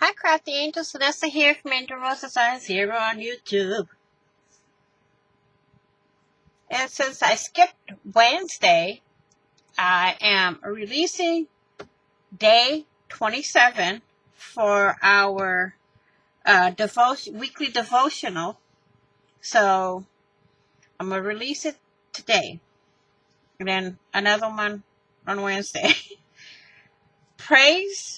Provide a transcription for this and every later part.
Hi, Crafty Angels. Vanessa here from Angel Rose Designs here on YouTube. And since I skipped Wednesday, I am releasing day 27 for our weekly devotional. So I'm going to release it today. And then another one on Wednesday. Praise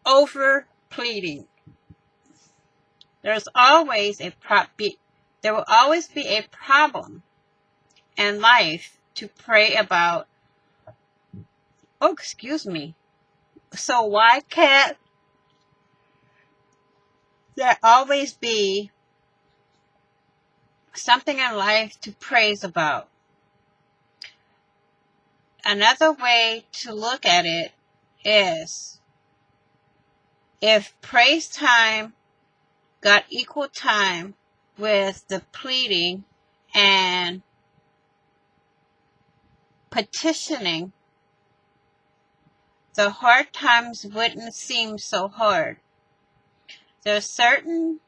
over pleading. There will always be a problem in life to pray about. Oh, excuse me. So why can't there always be something in life to praise about? Another way to look at it is if praise time got equal time with the pleading and petitioning, the hard times wouldn't seem so hard. There certainly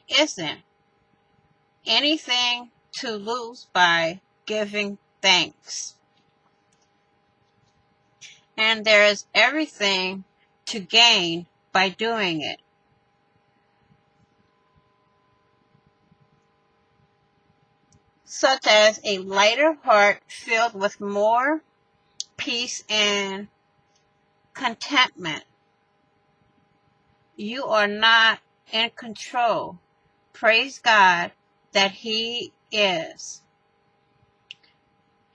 isn't anything to lose by giving thanks. And there is everything to gain by doing it. Such as a lighter heart filled with more peace and contentment. You are not in control. Praise God that He is.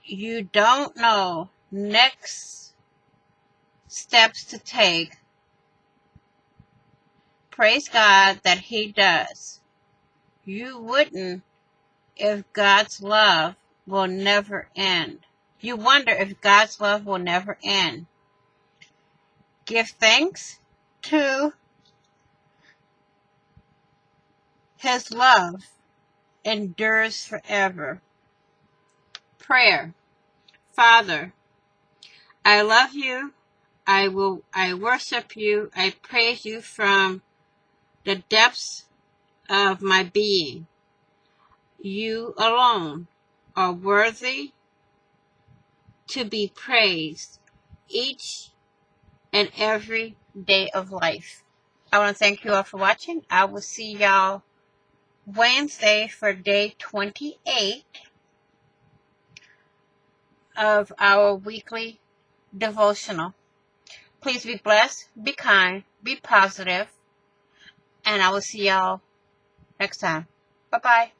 You don't know next steps to take. Praise God that He does. You wouldn't if God's love will never end. You wonder if God's love will never end. Give thanks to His love endures forever. Prayer. Father, I love you. I worship you. I praise you from the depths of my being. You alone are worthy to be praised each and every day of life. I want to thank you all for watching. I will see y'all Wednesday for day 28 of our weekly devotional. Please be blessed, be kind, be positive, and I will see y'all next time. Bye-bye.